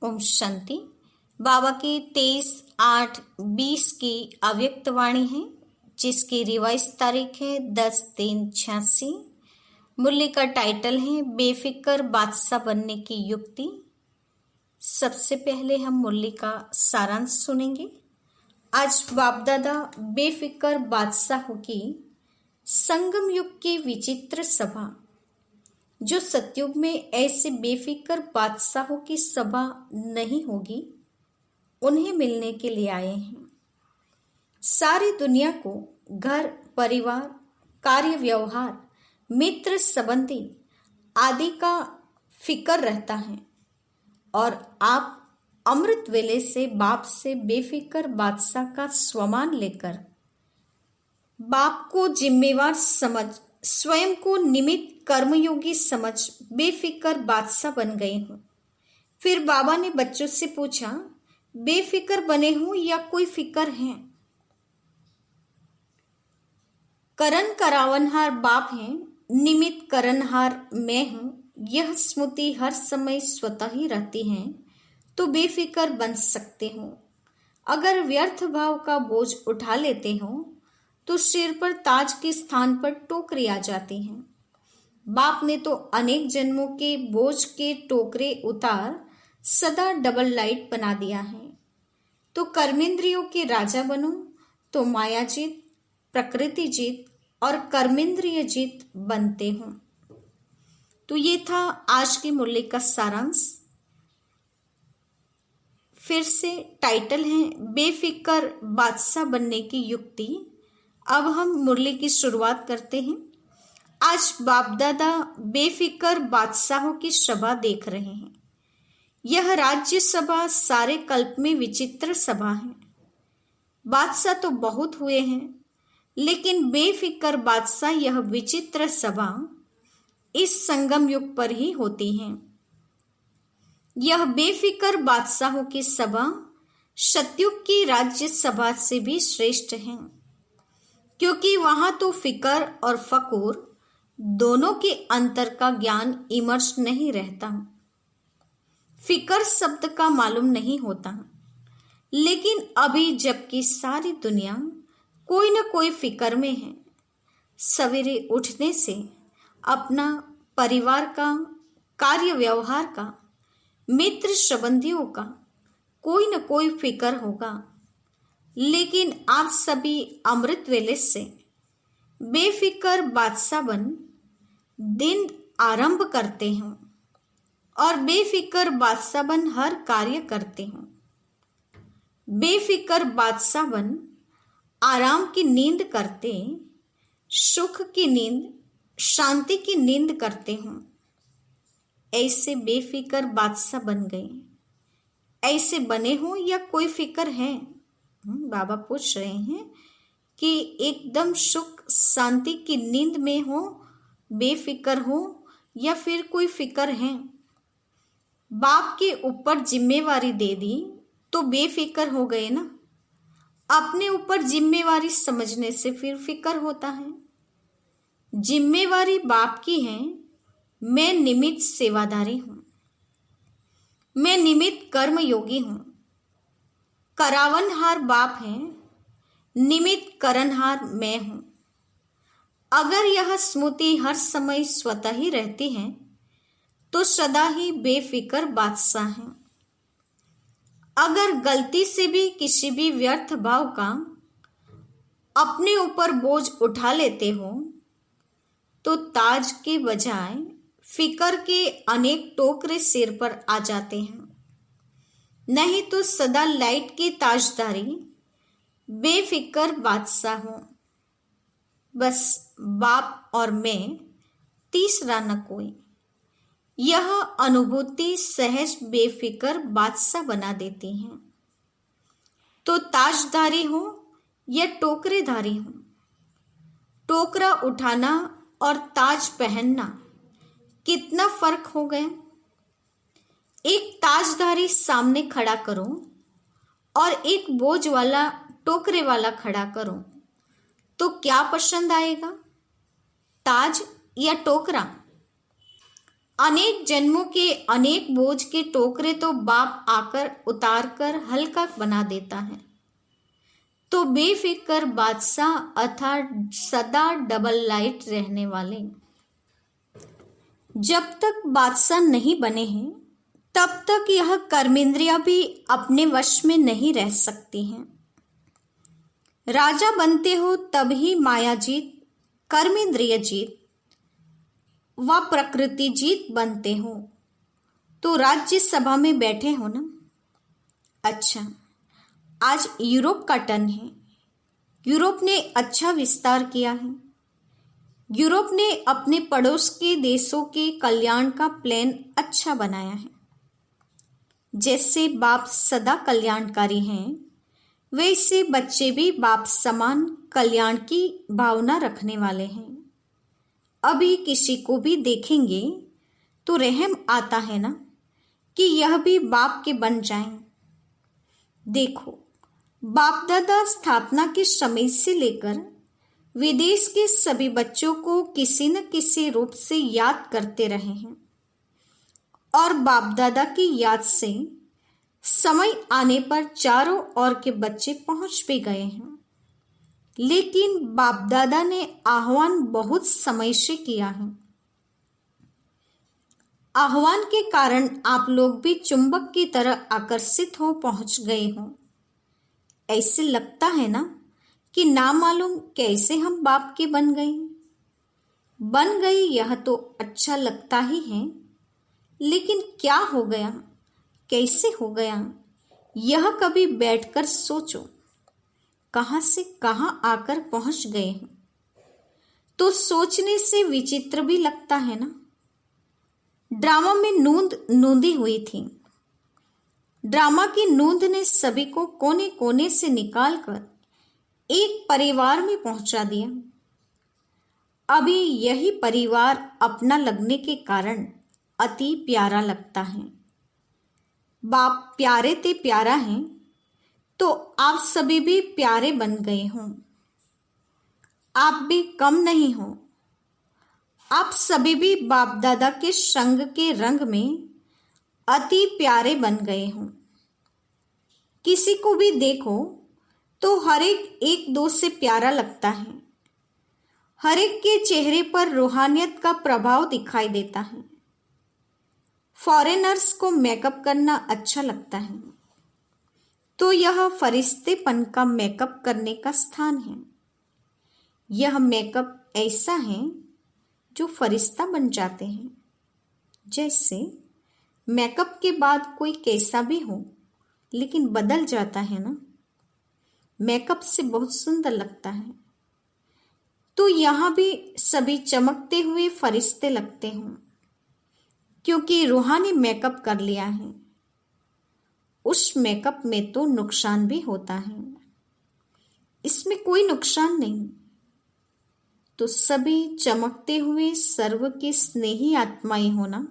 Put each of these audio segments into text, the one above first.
ओम शांति। बाबा की 23/8/20 की अव्यक्त वाणी है, जिसकी रिवाइज तारीख है 10/3/86। मुरली का टाइटल है बेफिक्र बादशाह बनने की युक्ति। सबसे पहले हम मुरली का सारांश सुनेंगे। आज बाप दादा बेफिक्र बादशाहों की संगम युग की विचित्र सभा, जो सतयुग में ऐसे बेफिक्र बादशाहों की सभा नहीं होगी, उन्हें मिलने के लिए आए हैं। सारी दुनिया को घर परिवार, कार्य व्यवहार, मित्र संबंधी आदि का फिक्र रहता है, और आप अमृत वेले से बाप से बेफिक्र बादशाह का स्वमान लेकर बाप को जिम्मेवार समझ, स्वयं को निमित्त कर्मयोगी समझ बेफिक्र बादशाह बन गए हूं। फिर बाबा ने बच्चों से पूछा, बेफिक्र बने हूं या कोई फिक्र है? करण करावनहार बाप हैं, निमित्त करनहार मैं हूं, यह स्मृति हर समय स्वतः ही रहती है, तो बेफिक्र बन सकते हो। अगर व्यर्थ भाव का बोझ उठा लेते हो तो सिर पर ताज के स्थान पर टोकरी आ जाती है। बाप ने तो अनेक जन्मों के बोझ के टोकरे उतार सदा डबल लाइट बना दिया है। तो कर्मेंद्रियों के राजा बनो, तो माया जीत, प्रकृति जीत और कर्मेंद्रिय जीत बनते हो। तो ये था आज की मुरली का सारांश। फिर से टाइटल है बेफिक्र बादशाह बनने की युक्ति। अब हम मुरली की शुरुआत करते हैं। आज बाप दादा बेफिक्र बादशाहों की सभा देख रहे हैं। यह राज्य सभा सारे कल्प में विचित्र सभा है। बादशाह तो बहुत हुए हैं, लेकिन बेफिक्र बादशाह यह विचित्र सभा इस संगम युग पर ही होती है। यह बेफिक्र बादशाहों की सभा सतयुग की राज्य सभा से भी श्रेष्ठ है, क्योंकि वहां तो फिक्र और फकूर दोनों के अंतर का ज्ञान इमर्श नहीं रहता। फिक्र शब्द का मालूम नहीं होता, लेकिन अभी जबकि सारी दुनिया कोई न कोई फिक्र में है, सवेरे उठने से अपना परिवार का, कार्य व्यवहार का, मित्र संबंधियों का कोई न कोई फिक्र होगा। लेकिन आप सभी अमृत वेले से बेफिक्र बादशाह बन दिन आरंभ करते हो और बेफिक्र बादशाह बन हर कार्य करते हो। बेफिक्र बादशाह बन आराम की नींद करते, सुख की नींद, शांति की नींद करते हो। ऐसे बेफिक्र बादशाह बन गए। ऐसे बने हो या कोई फिक्र है? बाबा पूछ रहे हैं कि एकदम सुख शांति की नींद में हो, बेफिक्र हो, या फिर कोई फिक्र है? बाप के ऊपर जिम्मेवारी दे दी तो बेफिक्र हो गए ना। अपने ऊपर जिम्मेवारी समझने से फिर फिक्र होता है। जिम्मेवारी बाप की है, मैं निमित्त सेवादारी हूं, मैं निमित्त कर्म योगी हूं। करावनहार बाप है, निमित्त करनहार मैं हूं। अगर यह स्मृति हर समय स्वतः ही रहती है, तो सदा ही बेफिक्र बादशाह है। अगर गलती से भी किसी भी व्यर्थ भाव का अपने ऊपर बोझ उठा लेते हो, तो ताज के बजाय फिक्र के अनेक टोकरे सिर पर आ जाते हैं। नहीं तो सदा लाइट के ताजदारी बेफिक्र बादशाह हो। बस बाप और मैं, तीसरा न कोई। यह अनुभूति सहज बेफिक्र बादशाह बना देती है। तो ताजदारी हो या टोकरेधारी हो, टोकरा उठाना और ताज पहनना कितना फर्क हो गया। एक ताजधारी सामने खड़ा करो और एक बोझ वाला टोकरे वाला खड़ा करो, तो क्या पसंद आएगा, ताज या टोकरा? अनेक जन्मों के अनेक बोझ के टोकरे तो बाप आकर उतार कर हल्का बना देता है। तो बेफिक्र बादशाह अर्थात सदा डबल लाइट रहने वाले जब तक बादशाह नहीं बने हैं तब तक यह कर्मेंद्रियां भी अपने वश में नहीं रह सकती हैं। राजा बनते हो तभी माया जीत, कर्मेंद्रिय जीत व प्रकृति जीत बनते हो। तो राज्यसभा में बैठे हो ना। अच्छा, आज यूरोप का टर्न है। यूरोप ने अच्छा विस्तार किया है। यूरोप ने अपने पड़ोस के देशों के कल्याण का प्लान अच्छा बनाया है। जैसे बाप सदा कल्याणकारी हैं, वैसे बच्चे भी बाप समान कल्याण की भावना रखने वाले हैं। अभी किसी को भी देखेंगे तो रहम आता है ना कि यह भी बाप के बन जाएं। देखो, बाप दादा स्थापना के समय से लेकर विदेश के सभी बच्चों को किसी न किसी रूप से याद करते रहे हैं और बाप दादा की याद से समय आने पर चारों ओर के बच्चे पहुंच भी गए हैं। लेकिन बाप दादा ने आह्वान बहुत समय से किया है। आह्वान के कारण आप लोग भी चुंबक की तरह आकर्षित हो पहुंच गए हो। ऐसे लगता है ना कि ना मालूम कैसे हम बाप के बन गए। यह तो अच्छा लगता ही है, लेकिन क्या हो गया, कैसे हो गया, यह कभी बैठकर सोचो। कहां से कहां आकर पहुंच गए हैं। तो सोचने से विचित्र भी लगता है ना। ड्रामा में नूंदी हुई थी। ड्रामा की नूंद ने सभी को कोने कोने से निकालकर एक परिवार में पहुंचा दिया। अभी यही परिवार अपना लगने के कारण अति प्यारा लगता है। बाप प्यारे ते प्यारा है, तो आप सभी भी प्यारे बन गए हों। आप भी कम नहीं हो। आप सभी भी बाप दादा के संग के रंग में अति प्यारे बन गए हों। किसी को भी देखो तो हर एक दो से प्यारा लगता है। हर एक के चेहरे पर रूहानियत का प्रभाव दिखाई देता है। फॉरेनर्स को मेकअप करना अच्छा लगता है, तो यह फरिश्तेपन का मेकअप करने का स्थान है। यह मेकअप ऐसा है जो फरिश्ता बन जाते हैं। जैसे मेकअप के बाद कोई कैसा भी हो, लेकिन बदल जाता है ना। मेकअप से बहुत सुंदर लगता है। तो यहाँ भी सभी चमकते हुए फरिश्ते लगते हों, क्योंकि रूहानी मेकअप कर लिया है। उस मेकअप में तो नुकसान भी होता है, इसमें कोई नुकसान नहीं। तो सभी चमकते हुए सर्व के स्नेही आत्माएं होना।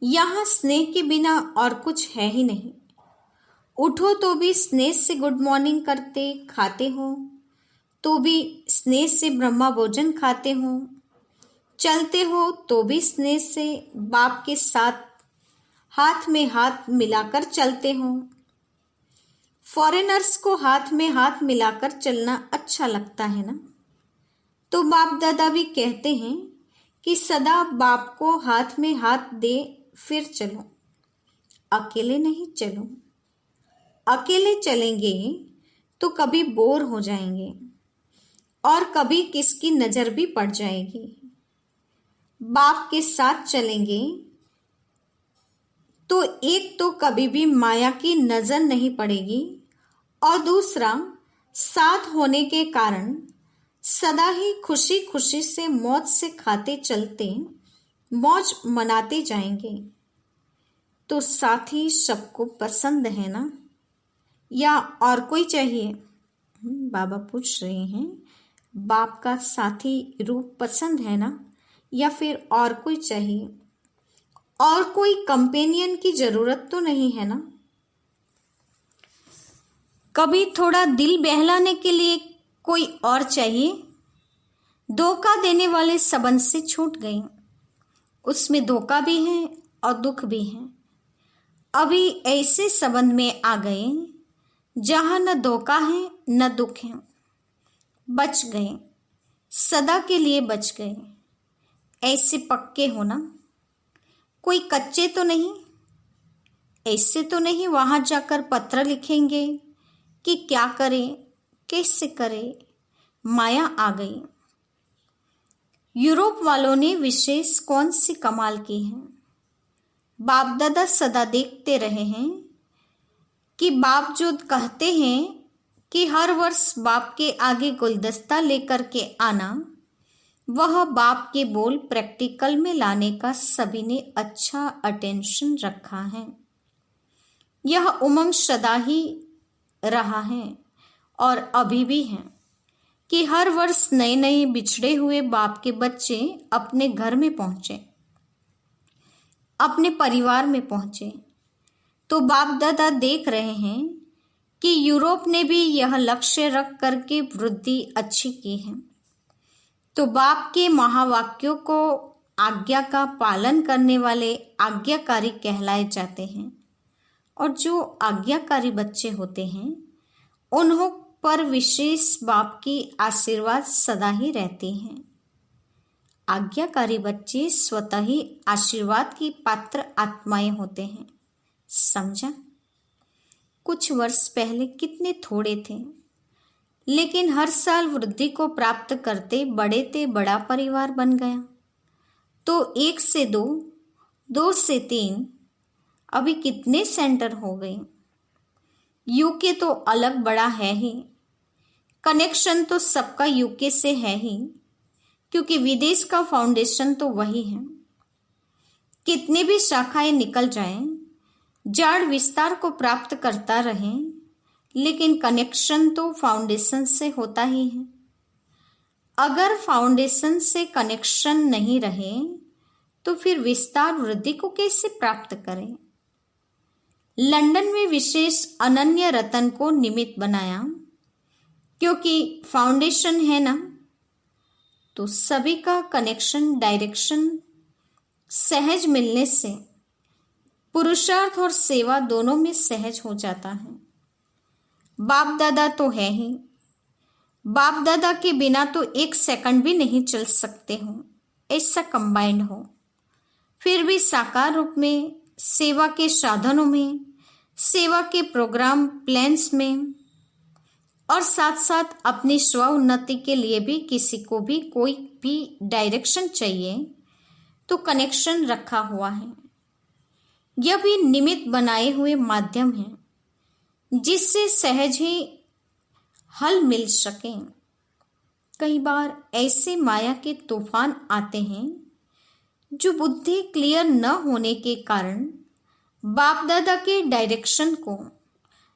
यहाँ स्नेह के बिना और कुछ है ही नहीं। उठो तो भी स्नेह से गुड मॉर्निंग करते, खाते हो तो भी स्नेह से ब्रह्मा भोजन खाते हो, चलते हो तो भी स्नेह से बाप के साथ हाथ में हाथ मिलाकर चलते हो। फॉरेनर्स को हाथ में हाथ मिलाकर चलना अच्छा लगता है ना। तो बाप दादा भी कहते हैं कि सदा बाप को हाथ में हाथ दे फिर चलो, अकेले नहीं चलो। अकेले चलेंगे तो कभी बोर हो जाएंगे और कभी किसकी नजर भी पड़ जाएगी। बाप के साथ चलेंगे तो एक तो कभी भी माया की नजर नहीं पड़ेगी, और दूसरा साथ होने के कारण सदा ही खुशी खुशी से मौज से खाते चलते मौज मनाते जाएंगे। तो साथी सबको पसंद है ना, या और कोई चाहिए? बाबा पूछ रहे हैं, बाप का साथी रूप पसंद है ना, या फिर और कोई चाहिए? और कोई कंपेनियन की जरूरत तो नहीं है ना? कभी थोड़ा दिल बहलाने के लिए कोई और चाहिए? धोखा देने वाले संबंध से छूट गए। उसमें धोखा भी है और दुख भी है। अभी ऐसे संबंध में आ गए जहां न धोखा है न दुख है। बच गए, सदा के लिए बच गए। ऐसे पक्के हो ना, कोई कच्चे तो नहीं। ऐसे तो नहीं वहां जाकर पत्र लिखेंगे कि क्या करें, कैसे करें, माया आ गई। यूरोप वालों ने विशेष कौन सी कमाल की है। बाप दादा सदा देखते रहे हैं कि बाप जो कहते हैं कि हर वर्ष बाप के आगे गुलदस्ता लेकर के आना, वह बाप के बोल प्रैक्टिकल में लाने का सभी ने अच्छा अटेंशन रखा है। यह उमंग सदा ही रहा है और अभी भी है कि हर वर्ष नए नए बिछड़े हुए बाप के बच्चे अपने घर में पहुंचे, अपने परिवार में पहुंचे। तो बाप दादा देख रहे हैं कि यूरोप ने भी यह लक्ष्य रख करके वृद्धि अच्छी की है। तो बाप के महावाक्यों को आज्ञा का पालन करने वाले आज्ञाकारी कहलाए जाते हैं। और जो आज्ञाकारी बच्चे होते हैं उन्हों पर विशेष बाप की आशीर्वाद सदा ही रहती हैं। आज्ञाकारी बच्चे स्वतः ही आशीर्वाद की पात्र आत्माएं होते हैं। समझा? कुछ वर्ष पहले कितने थोड़े थे, लेकिन हर साल वृद्धि को प्राप्त करते बड़ा परिवार बन गया। तो 1 से 2, 2 से 3, अभी कितने सेंटर हो गए। यूके तो अलग बड़ा है ही, कनेक्शन तो सबका यूके से है ही, क्योंकि विदेश का फाउंडेशन तो वही है। कितने भी शाखाएं निकल जाएं, जाड़ विस्तार को प्राप्त करता रहे, लेकिन कनेक्शन तो फाउंडेशन से होता ही है। अगर फाउंडेशन से कनेक्शन नहीं रहे तो फिर विस्तार वृद्धि को कैसे प्राप्त करें। लंदन में विशेष अनन्य रतन को निमित्त बनाया, क्योंकि फाउंडेशन है ना, तो सभी का कनेक्शन डायरेक्शन सहज मिलने से पुरुषार्थ और सेवा दोनों में सहज हो जाता है। बाप दादा तो है ही, बाप दादा के बिना तो 1 सेकंड भी नहीं चल सकते हो, ऐसा कंबाइंड हो। फिर भी साकार रूप में, सेवा के साधनों में, सेवा के प्रोग्राम प्लान्स में, और साथ साथ अपनी स्व उन्नति के लिए भी किसी को भी कोई भी डायरेक्शन चाहिए तो कनेक्शन रखा हुआ है। यह भी निमित्त बनाए हुए माध्यम है जिससे सहज ही हल मिल सके। कई बार ऐसे माया के तूफान आते हैं जो बुद्धि क्लियर न होने के कारण बाप दादा के डायरेक्शन को,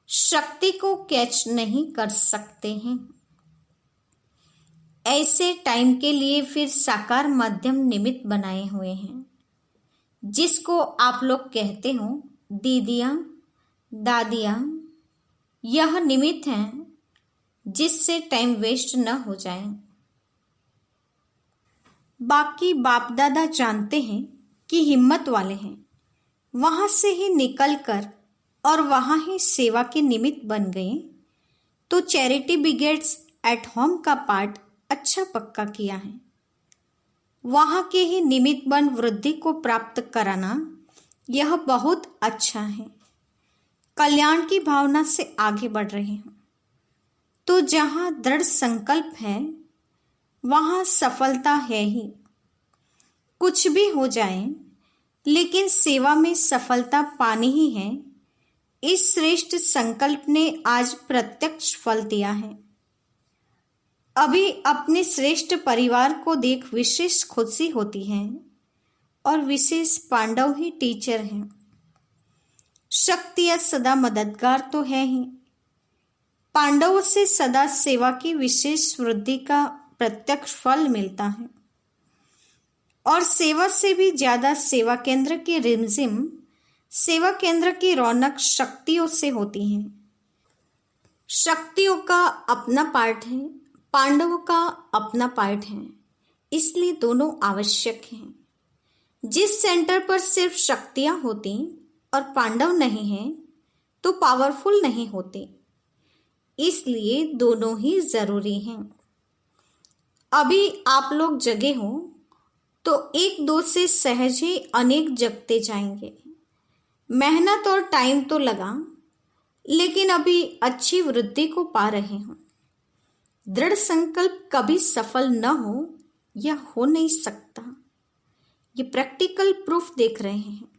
शक्ति को कैच नहीं कर सकते हैं। ऐसे टाइम के लिए फिर साकार माध्यम निमित्त बनाए हुए हैं, जिसको आप लोग कहते हो दीदियां, दादियां। यह निमित्त हैं जिससे टाइम वेस्ट न हो जाए। बाकी बाप दादा जानते हैं कि हिम्मत वाले हैं, वहां से ही निकलकर और वहां ही सेवा के निमित्त बन गए। तो चैरिटी बिगेट्स एट होम का पार्ट अच्छा पक्का किया है। वहां के ही निमित्त बन वृद्धि को प्राप्त कराना, यह बहुत अच्छा है। कल्याण की भावना से आगे बढ़ रहे हैं। तो जहां दृढ़ संकल्प है वहां सफलता है ही। कुछ भी हो जाए, लेकिन सेवा में सफलता पानी ही है। इस श्रेष्ठ संकल्प ने आज प्रत्यक्ष फल दिया है। अभी अपने श्रेष्ठ परिवार को देख विशेष खुशी होती है और विशेष पांडव ही टीचर हैं। शक्ति या सदा मददगार तो है ही। पांडवों से सदा सेवा की विशेष वृद्धि का प्रत्यक्ष फल मिलता है और सेवा से भी ज्यादा सेवा केंद्र की रिमझिम, सेवा केंद्र की रौनक शक्तियों से होती है। शक्तियों का अपना पार्ट है, पांडवों का अपना पार्ट है, इसलिए दोनों आवश्यक हैं। जिस सेंटर पर सिर्फ शक्तियां होती और पांडव नहीं हैं तो पावरफुल नहीं होते, इसलिए दोनों ही जरूरी हैं। अभी आप लोग जगे हो तो एक दो से सहज ही अनेक जगते जाएंगे। मेहनत और टाइम तो लगा, लेकिन अभी अच्छी वृद्धि को पा रहे हो। दृढ़ संकल्प कभी सफल न हो या हो नहीं सकता, ये प्रैक्टिकल प्रूफ देख रहे हैं।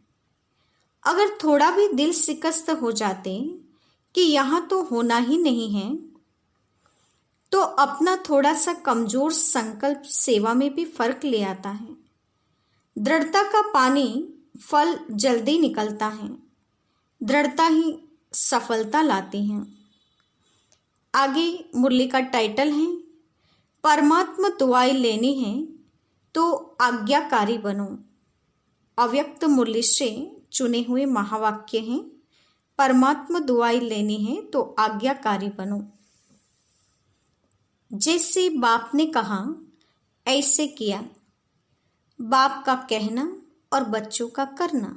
अगर थोड़ा भी दिल शिकस्त हो जाते कि यहां तो होना ही नहीं है, तो अपना थोड़ा सा कमजोर संकल्प सेवा में भी फर्क ले आता है। दृढ़ता का पानी फल जल्दी निकलता है, दृढ़ता ही सफलता लाती है। आगे मुरली का टाइटल है, परमात्मा दुआएं लेनी है तो आज्ञाकारी बनो। अव्यक्त मुरली से चुने हुए महावाक्य हैं, परमात्मा दुआएं लेनी है तो आज्ञाकारी बनो। जैसे बाप ने कहा ऐसे किया। बाप का कहना और बच्चों का करना,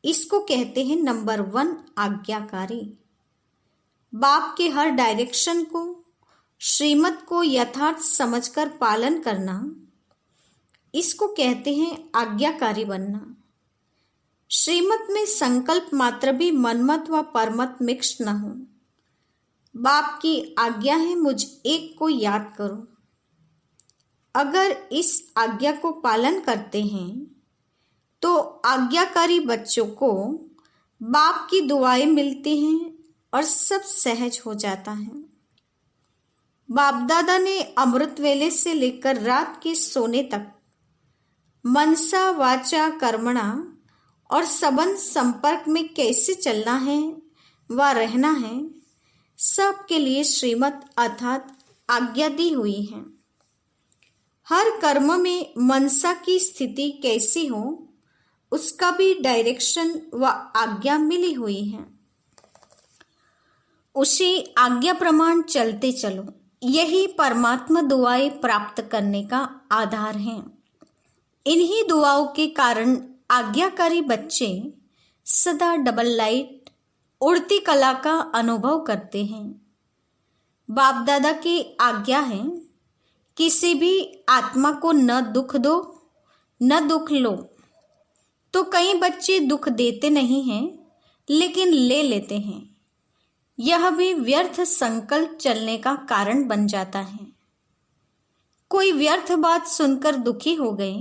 इसको कहते हैं नंबर 1 आज्ञाकारी। बाप के हर डायरेक्शन को, श्रीमत को यथार्थ समझकर पालन करना, इसको कहते हैं आज्ञाकारी बनना। श्रीमत में संकल्प मात्र भी मनमत व परमत मिक्स न हो। बाप की आज्ञा है मुझ एक को याद करो। अगर इस आज्ञा को पालन करते हैं तो आज्ञाकारी बच्चों को बाप की दुआएं मिलती हैं और सब सहज हो जाता है। बाप दादा ने अमृत वेले से लेकर रात के सोने तक मनसा वाचा कर्मणा और सबंध संपर्क में कैसे चलना है व रहना है, सब के लिए श्रीमत अर्थात आज्ञा दी हुई है। हर कर्म में मनसा की स्थिति कैसी हो, उसका भी डायरेक्शन व आज्ञा मिली हुई है। उसी आज्ञा प्रमाण चलते चलो, यही परमात्मा दुआएं प्राप्त करने का आधार है। इन्हीं दुआओं के कारण आज्ञाकारी बच्चे सदा डबल लाइट उड़ती कला का अनुभव करते हैं। बाप दादा की आज्ञा है, किसी भी आत्मा को न दुख दो न दुख लो। तो कई बच्चे दुख देते नहीं हैं लेकिन ले लेते हैं। यह भी व्यर्थ संकल्प चलने का कारण बन जाता है। कोई व्यर्थ बात सुनकर दुखी हो गए,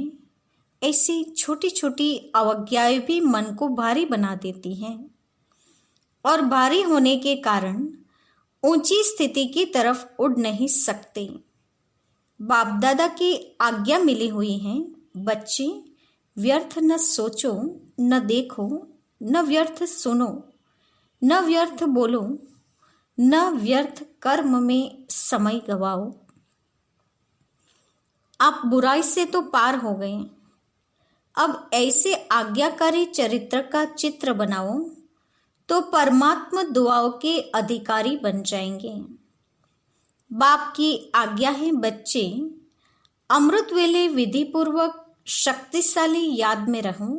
ऐसी छोटी छोटी अवज्ञाएं भी मन को भारी बना देती हैं और भारी होने के कारण ऊंची स्थिति की तरफ उड़ नहीं सकते। बाप दादा की आज्ञा मिली हुई है, बच्चे व्यर्थ न सोचो न देखो न व्यर्थ सुनो न व्यर्थ बोलो न व्यर्थ कर्म में समय गवाओ। आप बुराई से तो पार हो गए, अब ऐसे आज्ञाकारी चरित्र का चित्र बनाओ तो परमात्मा दुआओं के अधिकारी बन जाएंगे। बाप की आज्ञा है बच्चे अमृत वेले विधि पूर्वक शक्तिशाली याद में रहो।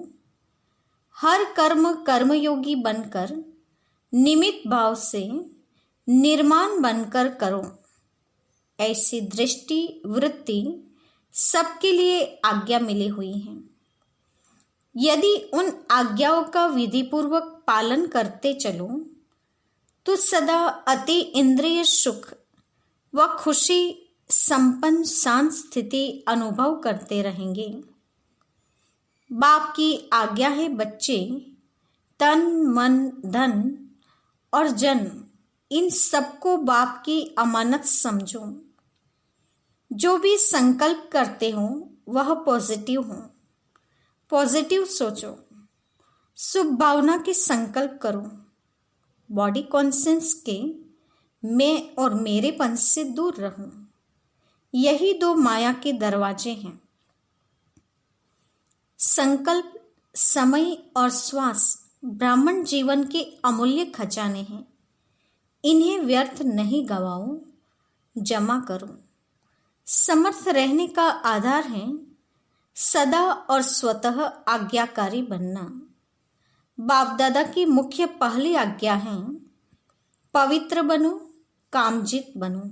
हर कर्म कर्मयोगी बनकर निमित्त भाव से निर्माण बनकर करो। ऐसी दृष्टि वृत्ति सबके लिए आज्ञा मिली हुई है। यदि उन आज्ञाओं का विधि पूर्वक पालन करते चलो तो सदा अति इंद्रिय सुख व खुशी संपन्न शांत स्थिति अनुभव करते रहेंगे। बाप की आज्ञा है बच्चे तन मन धन और जन इन सबको बाप की अमानत समझो। जो भी संकल्प करते हो वह पॉजिटिव हो, पॉजिटिव सोचो, शुभ भावना के संकल्प करो। बॉडी कॉन्शियस के मैं और मेरेपन से दूर रहूं। यही 2 माया के दरवाजे हैं। संकल्प, समय और श्वास ब्राह्मण जीवन के अमूल्य खजाने हैं। इन्हें व्यर्थ नहीं गवाओ, जमा करो। समर्थ रहने का आधार है सदा और स्वतः आज्ञाकारी बनना। बाप दादा की मुख्य पहली आज्ञा है, पवित्र बनो, कामजित बनो।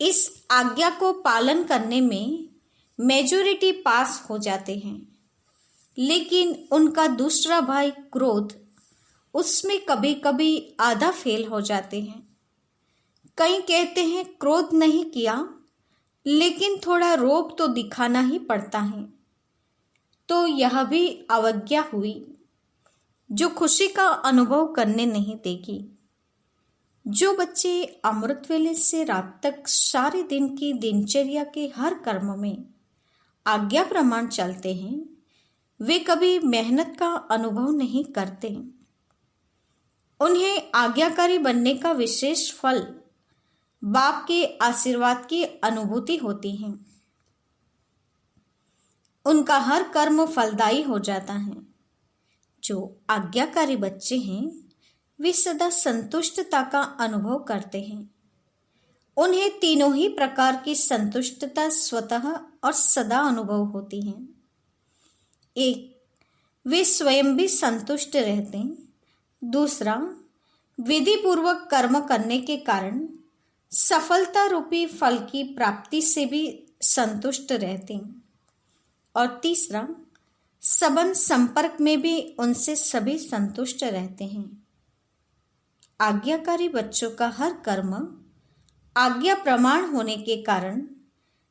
इस आज्ञा को पालन करने में मेजॉरिटी पास हो जाते हैं, लेकिन उनका दूसरा भाई क्रोध, उसमें कभी कभी आधा फेल हो जाते हैं। कई कहते हैं क्रोध नहीं किया, लेकिन थोड़ा रोब तो दिखाना ही पड़ता है, तो यह भी अवज्ञा हुई जो खुशी का अनुभव करने नहीं देगी। जो बच्चे अमृत वेले से रात तक सारे दिन की दिनचर्या के हर कर्म में आज्ञा प्रमाण चलते हैं, वे कभी मेहनत का अनुभव नहीं करते। उन्हें आज्ञाकारी बनने का विशेष फल बाप के आशीर्वाद की अनुभूति होती है। उनका हर कर्म फलदायी हो जाता है। जो आज्ञाकारी बच्चे हैं वे सदा संतुष्टता का अनुभव करते हैं। उन्हें तीनों ही प्रकार की संतुष्टता स्वतः और सदा अनुभव होती है। एक, वे स्वयं भी संतुष्ट रहते हैं। दूसरा, विधि पूर्वक कर्म करने के कारण सफलता रूपी फल की प्राप्ति से भी संतुष्ट रहते हैं। और तीसरा, संबंध संपर्क में भी उनसे सभी संतुष्ट रहते हैं। आज्ञाकारी बच्चों का हर कर्म आज्ञा प्रमाण होने के कारण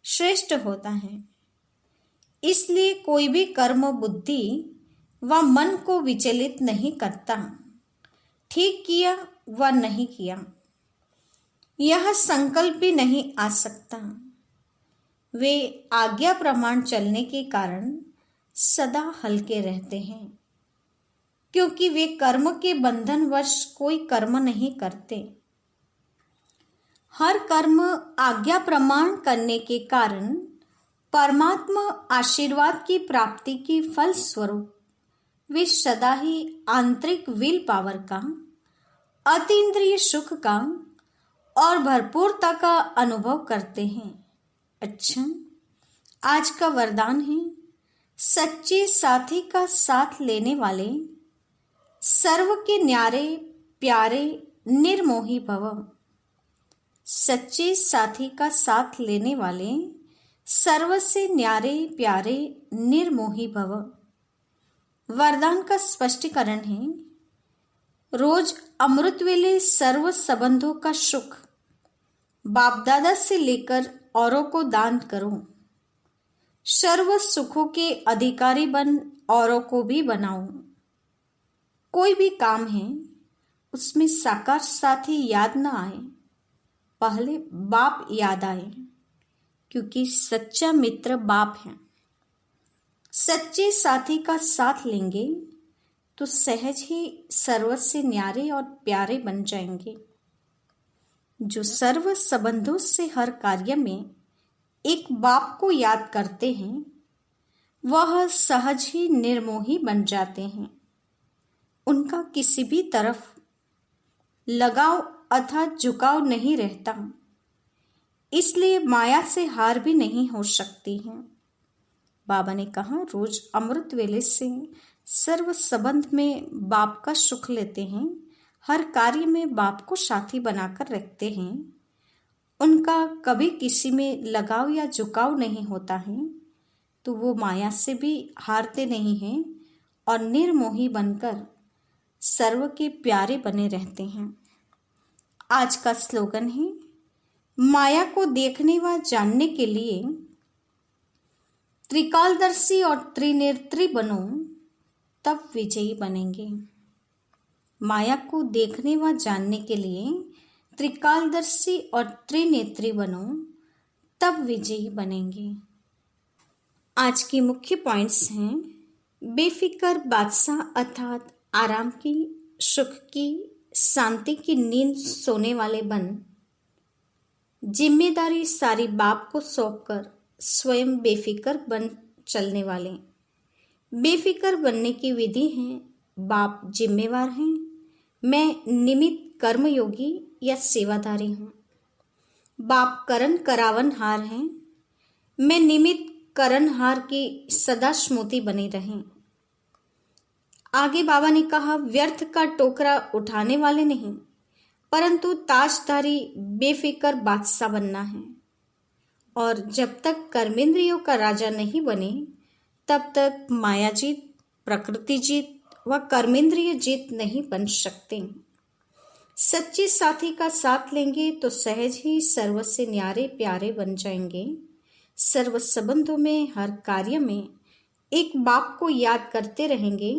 श्रेष्ठ होता है। इसलिए कोई भी कर्म बुद्धि व मन को विचलित नहीं करता। ठीक किया व नहीं किया, यह संकल्प भी नहीं आ सकता। वे आज्ञा प्रमाण चलने के कारण सदा हल्के रहते हैं, क्योंकि वे कर्म के बंधनवश कोई कर्म नहीं करते। हर कर्म आज्ञा प्रमाण करने के कारण परमात्मा आशीर्वाद की प्राप्ति की फल स्वरूप वे सदा ही आंतरिक विल पावर का, अतीन्द्रिय सुख का और भरपूरता का अनुभव करते हैं। अच्छा, आज का वरदान है, सच्चे साथी का साथ लेने वाले सर्व के न्यारे प्यारे निर्मोही भव। सच्चे साथी का साथ लेने वाले सर्व से न्यारे प्यारे निर्मोही भव। वरदान का स्पष्टीकरण है, रोज अमृत वेले सर्व संबंधों का सुख बाप दादा से लेकर औरों को दान करो। सर्व सुखों के अधिकारी बन औरों को भी बनाओ। कोई भी काम है उसमें साकार साथी याद न आए, पहले बाप याद आए, क्योंकि सच्चा मित्र बाप है। सच्चे साथी का साथ लेंगे तो सहज ही सर्वस्व न्यारे और प्यारे बन जाएंगे। जो सर्व संबंधों से हर कार्य में एक बाप को याद करते हैं, वह सहज ही निर्मोही बन जाते हैं। उनका किसी भी तरफ लगाव अर्थात झुकाव नहीं रहता, इसलिए माया से हार भी नहीं हो सकती है। बाबा ने कहा, रोज अमृत वेले से सर्व संबंध में बाप का सुख लेते हैं, हर कार्य में बाप को साथी बनाकर रखते हैं। उनका कभी किसी में लगाव या झुकाव नहीं होता है, तो वो माया से भी हारते नहीं हैं और निर्मोही बनकर सर्व के प्यारे बने रहते हैं। आज का स्लोगन है, माया को देखने व जानने के लिए त्रिकालदर्शी और त्रिनेत्री बनो, तब विजयी बनेंगे। माया को देखने व जानने के लिए त्रिकालदर्शी और त्रिनेत्री बनो, तब विजयी बनेंगे। आज की मुख्य पॉइंट्स हैं, बेफिक्र बादशाह अर्थात आराम की, सुख की, शांति की नींद सोने वाले बन, जिम्मेदारी सारी बाप को सौंपकर स्वयं बेफिक्र बन चलने वाले। बेफिक्र बनने की विधि है, बाप जिम्मेवार हैं, मैं निमित्त कर्मयोगी या सेवाधारी हूँ। बाप करण करावन हार हैं, मैं निमित्त करणहार की सदा स्मृति बनी रहे। आगे बाबा ने कहा, व्यर्थ का टोकरा उठाने वाले नहीं, परंतु ताजधारी बेफिक्र बादशाह बनना है। और जब तक कर्मेंद्रियों का राजा नहीं बने, तब तक माया जीत, प्रकृति जीत व कर्मेंद्रिय जीत नहीं बन सकते। सच्चे साथी का साथ लेंगे तो सहज ही सर्व से न्यारे प्यारे बन जाएंगे। सर्व संबंधों में, हर कार्य में एक बाप को याद करते रहेंगे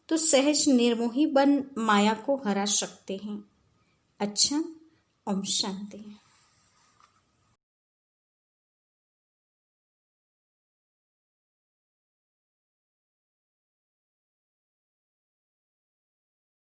तो सहज निर्मोही बन माया को हरा सकते हैं। अच्छा, ओम शांति।